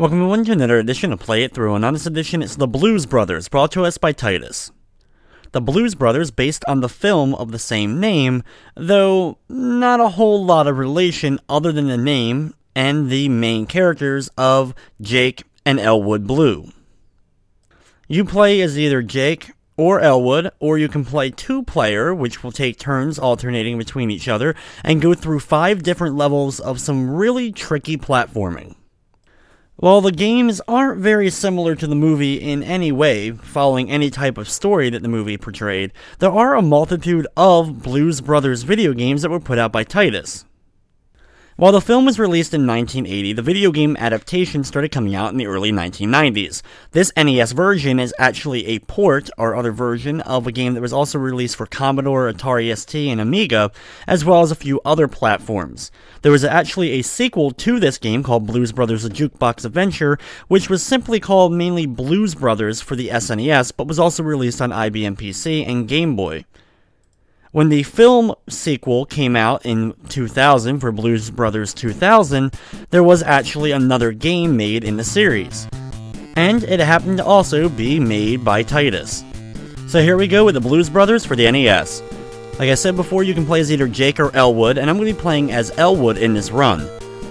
Welcome everyone to another edition of Play It Through, and on this edition it's The Blues Brothers, brought to us by Titus. The Blues Brothers, based on the film of the same name, though not a whole lot of relation other than the name and the main characters of Jake and Elwood Blue. You play as either Jake or Elwood, or you can play two-player, which will take turns alternating between each other, and go through 5 different levels of some really tricky platforming. While the games aren't very similar to the movie in any way, following any type of story that the movie portrayed, there are a multitude of Blues Brothers video games that were put out by Titus. While the film was released in 1980, the video game adaptation started coming out in the early 1990s. This NES version is actually a port, or other version, of a game that was also released for Commodore, Atari ST, and Amiga, as well as a few other platforms. There was actually a sequel to this game called Blues Brothers: A Jukebox Adventure, which was simply called mainly Blues Brothers for the SNES, but was also released on IBM PC and Game Boy. When the film sequel came out in 2000 for Blues Brothers 2000, there was actually another game made in the series. And it happened to also be made by Titus. So here we go with the Blues Brothers for the NES. Like I said before, you can play as either Jake or Elwood, and I'm going to be playing as Elwood in this run.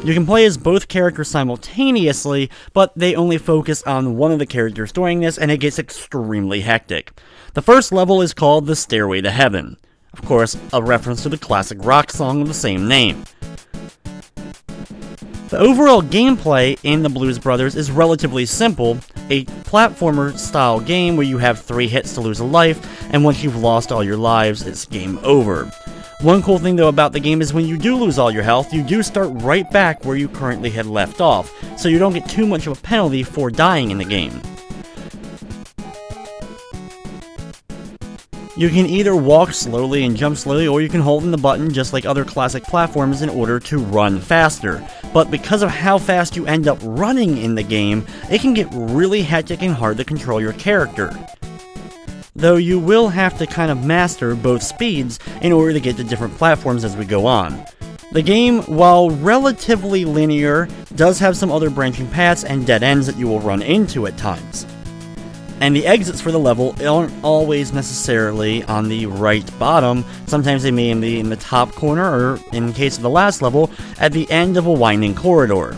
You can play as both characters simultaneously, but they only focus on one of the characters during this, and it gets extremely hectic. The first level is called the Stairway to Heaven. Of course, a reference to the classic rock song of the same name. The overall gameplay in the Blues Brothers is relatively simple, a platformer-style game where you have 3 hits to lose a life, and once you've lost all your lives, it's game over. One cool thing though about the game is when you do lose all your health, you do start right back where you currently had left off, so you don't get too much of a penalty for dying in the game. You can either walk slowly and jump slowly, or you can hold in the button just like other classic platforms in order to run faster. But because of how fast you end up running in the game, it can get really hectic and hard to control your character. Though you will have to kind of master both speeds in order to get to different platforms as we go on. The game, while relatively linear, does have some other branching paths and dead ends that you will run into at times. And the exits for the level aren't always necessarily on the right bottom. Sometimes they may be in the top corner, or in the case of the last level, at the end of a winding corridor.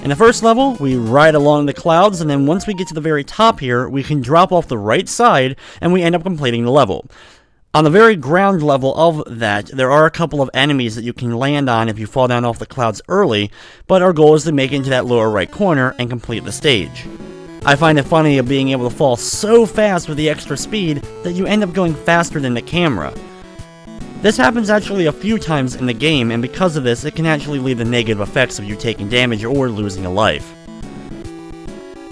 In the first level, we ride along the clouds, and then once we get to the very top here, we can drop off the right side, and we end up completing the level. On the very ground level of that, there are a couple of enemies that you can land on if you fall down off the clouds early, but our goal is to make it into that lower right corner and complete the stage. I find it funny of being able to fall so fast with the extra speed that you end up going faster than the camera. This happens actually a few times in the game, and because of this, it can actually lead to negative effects of you taking damage or losing a life.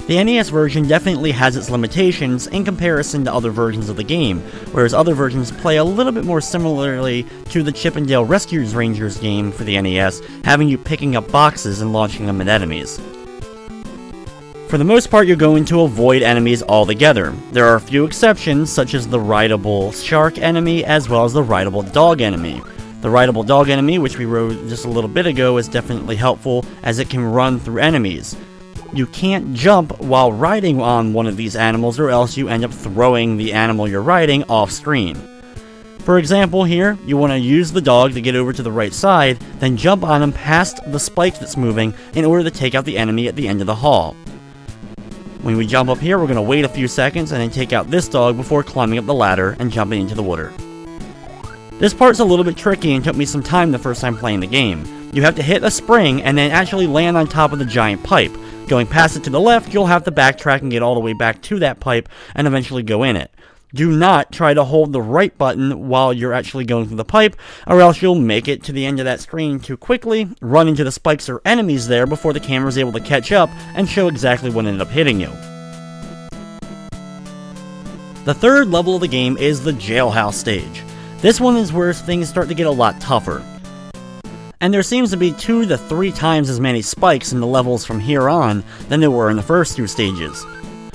The NES version definitely has its limitations in comparison to other versions of the game, whereas other versions play a little bit more similarly to the Chip and Dale Rescue Rangers game for the NES, having you picking up boxes and launching them at enemies. For the most part, you're going to avoid enemies altogether. There are a few exceptions, such as the rideable shark enemy, as well as the rideable dog enemy. The rideable dog enemy, which we rode just a little bit ago, is definitely helpful, as it can run through enemies. You can't jump while riding on one of these animals, or else you end up throwing the animal you're riding off-screen. For example here, you want to use the dog to get over to the right side, then jump on him past the spike that's moving in order to take out the enemy at the end of the hall. When we jump up here, we're going to wait a few seconds and then take out this dog before climbing up the ladder and jumping into the water. This part's a little bit tricky and took me some time the first time playing the game. You have to hit a spring and then actually land on top of the giant pipe. Going past it to the left, you'll have to backtrack and get all the way back to that pipe and eventually go in it. Do not try to hold the right button while you're actually going through the pipe, or else you'll make it to the end of that screen too quickly, run into the spikes or enemies there before the camera's able to catch up and show exactly what ended up hitting you. The third level of the game is the Jailhouse stage. This one is where things start to get a lot tougher. And there seems to be 2 to 3 times as many spikes in the levels from here on than there were in the first 2 stages.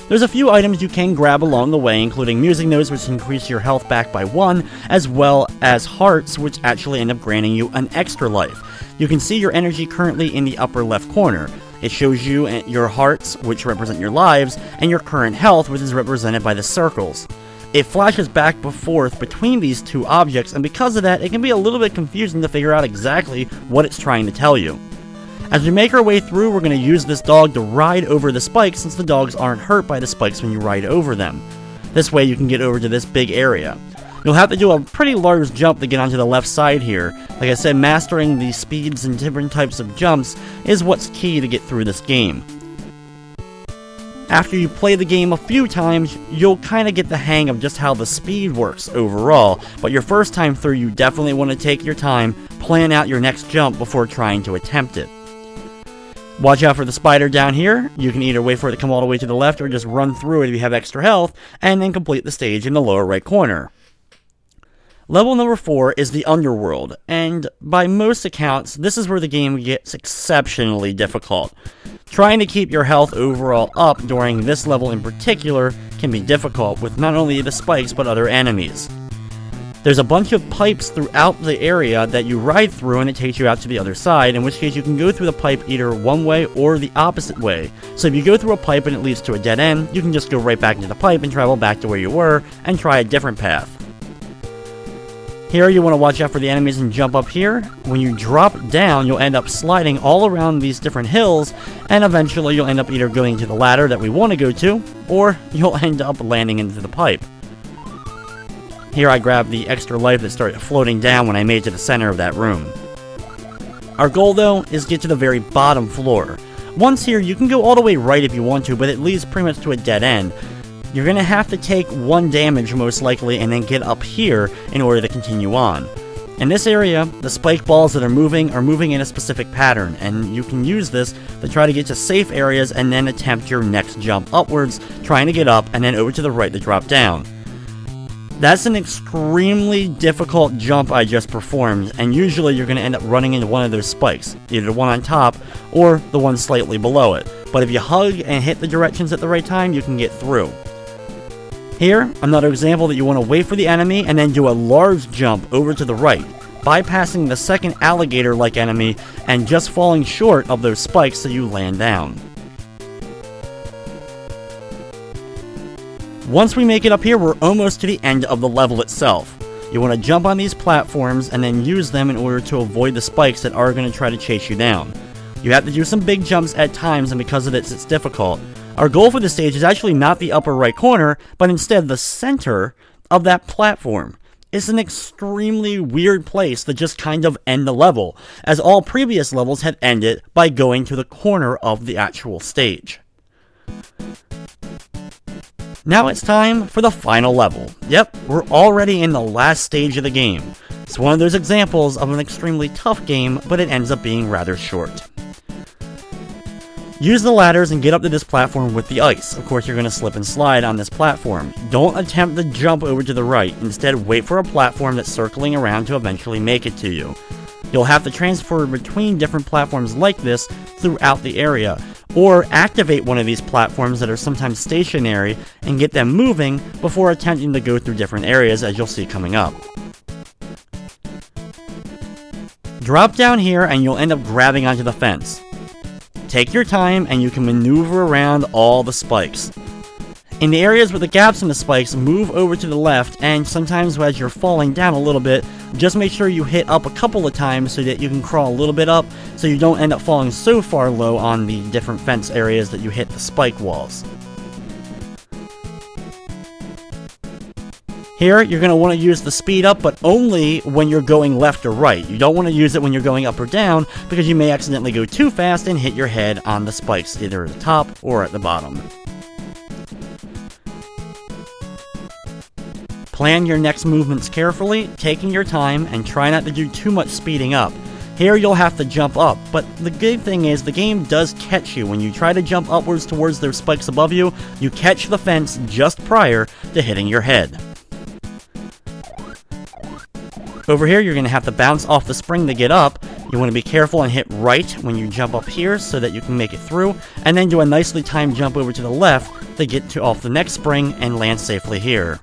There's a few items you can grab along the way, including music notes, which increase your health back by 1, as well as hearts, which actually end up granting you an extra life. You can see your energy currently in the upper left corner. It shows you your hearts, which represent your lives, and your current health, which is represented by the circles. It flashes back and forth between these two objects, and because of that, it can be a little bit confusing to figure out exactly what it's trying to tell you. As we make our way through, we're going to use this dog to ride over the spikes, since the dogs aren't hurt by the spikes when you ride over them. This way you can get over to this big area. You'll have to do a pretty large jump to get onto the left side here. Like I said, mastering the speeds and different types of jumps is what's key to get through this game. After you play the game a few times, you'll kind of get the hang of just how the speed works overall, but your first time through, you definitely want to take your time, plan out your next jump before trying to attempt it. Watch out for the spider down here. You can either wait for it to come all the way to the left or just run through it if you have extra health, and then complete the stage in the lower right corner. Level number 4 is the Underworld, and by most accounts, this is where the game gets exceptionally difficult. Trying to keep your health overall up during this level in particular can be difficult with not only the spikes but other enemies. There's a bunch of pipes throughout the area that you ride through and it takes you out to the other side, in which case you can go through the pipe either one way or the opposite way. So if you go through a pipe and it leads to a dead end, you can just go right back into the pipe and travel back to where you were and try a different path. Here you want to watch out for the enemies and jump up here. When you drop down, you'll end up sliding all around these different hills, and eventually you'll end up either going to the ladder that we want to go to, or you'll end up landing into the pipe. Here I grabbed the extra life that started floating down when I made it to the center of that room. Our goal though is to get to the very bottom floor. Once here, you can go all the way right if you want to, but it leads pretty much to a dead end. You're going to have to take 1 damage most likely and then get up here in order to continue on. In this area, the spike balls that are moving in a specific pattern, and you can use this to try to get to safe areas and then attempt your next jump upwards, trying to get up and then over to the right to drop down. That's an extremely difficult jump I just performed, and usually you're going to end up running into one of those spikes, either the one on top or the one slightly below it. But if you hug and hit the directions at the right time, you can get through. Here, another example that you want to wait for the enemy and then do a large jump over to the right, bypassing the second alligator-like enemy and just falling short of those spikes so you land down. Once we make it up here, we're almost to the end of the level itself. You want to jump on these platforms and then use them in order to avoid the spikes that are going to try to chase you down. You have to do some big jumps at times, and because of this, it's difficult. Our goal for this stage is actually not the upper right corner, but instead the center of that platform. It's an extremely weird place to just kind of end the level, as all previous levels had ended by going to the corner of the actual stage. Now it's time for the final level. Yep, we're already in the last stage of the game. It's one of those examples of an extremely tough game, but it ends up being rather short. Use the ladders and get up to this platform with the ice. Of course, you're going to slip and slide on this platform. Don't attempt to jump over to the right. Instead, wait for a platform that's circling around to eventually make it to you. You'll have to transfer between different platforms like this throughout the area, or activate one of these platforms that are sometimes stationary and get them moving before attempting to go through different areas, as you'll see coming up. Drop down here and you'll end up grabbing onto the fence. Take your time and you can maneuver around all the spikes. In the areas with the gaps in the spikes, move over to the left, and sometimes as you're falling down a little bit, just make sure you hit up a couple of times so that you can crawl a little bit up so you don't end up falling so far low on the different fence areas that you hit the spike walls. Here, you're going to want to use the speed up, but only when you're going left or right. You don't want to use it when you're going up or down, because you may accidentally go too fast and hit your head on the spikes, either at the top or at the bottom. Plan your next movements carefully, taking your time, and try not to do too much speeding up. Here you'll have to jump up, but the good thing is the game does catch you. When you try to jump upwards towards those spikes above you, you catch the fence just prior to hitting your head. Over here, you're going to have to bounce off the spring to get up. You want to be careful and hit right when you jump up here so that you can make it through, and then do a nicely timed jump over to the left to get off the next spring and land safely here.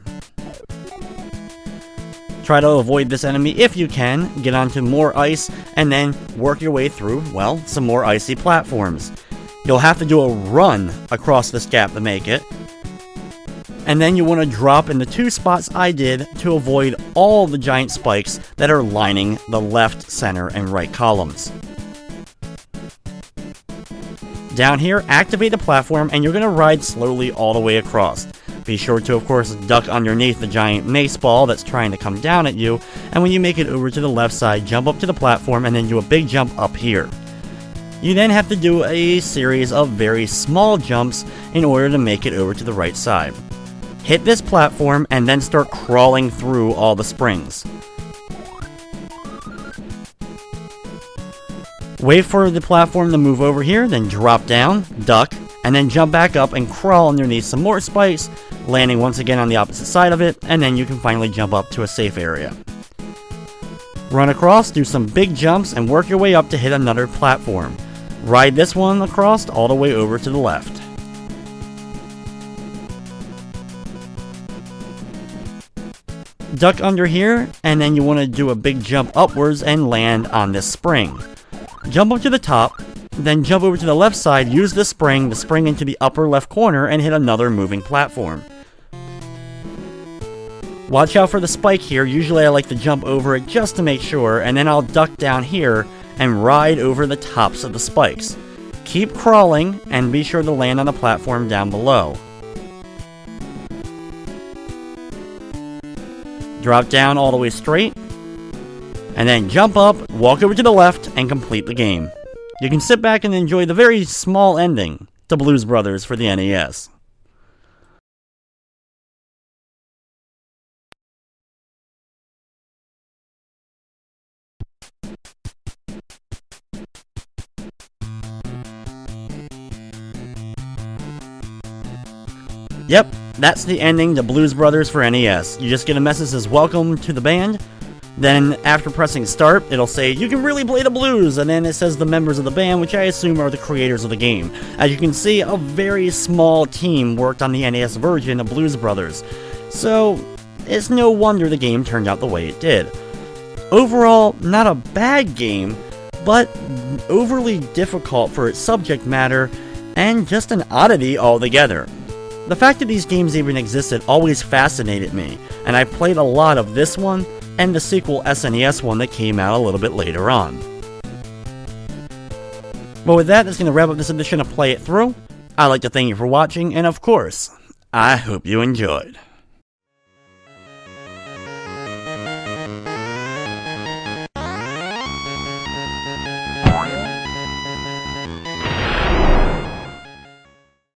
Try to avoid this enemy if you can, get onto more ice, and then work your way through, well, some more icy platforms. You'll have to do a run across this gap to make it. And then you want to drop in the 2 spots I did to avoid all the giant spikes that are lining the left, center, and right columns. Down here, activate the platform and you're going to ride slowly all the way across. Be sure to, of course, duck underneath the giant mace ball that's trying to come down at you, and when you make it over to the left side, jump up to the platform and then do a big jump up here. You then have to do a series of very small jumps in order to make it over to the right side. Hit this platform and then start crawling through all the springs. Wait for the platform to move over here, then drop down, duck, and then jump back up and crawl underneath some more spikes, landing once again on the opposite side of it, and then you can finally jump up to a safe area. Run across, do some big jumps, and work your way up to hit another platform. Ride this one across all the way over to the left. Duck under here, and then you want to do a big jump upwards and land on this spring. Jump up to the top, then jump over to the left side, use the spring to spring into the upper left corner and hit another moving platform. Watch out for the spike here, usually I like to jump over it just to make sure, and then I'll duck down here and ride over the tops of the spikes. Keep crawling and be sure to land on the platform down below. Drop down all the way straight, and then jump up, walk over to the left, and complete the game. You can sit back and enjoy the very small ending to Blues Brothers for the NES. Yep, that's the ending to Blues Brothers for NES. You just get a message that says welcome to the band. Then, after pressing start, it'll say, you can really play the blues, and then it says the members of the band, which I assume are the creators of the game. As you can see, a very small team worked on the NES version of Blues Brothers, so it's no wonder the game turned out the way it did. Overall, not a bad game, but overly difficult for its subject matter, and just an oddity altogether. The fact that these games even existed always fascinated me, and I played a lot of this one, and the sequel SNES one that came out a little bit later on. But with that, that's going to wrap up this edition of Play It Through. I'd like to thank you for watching, and of course, I hope you enjoyed.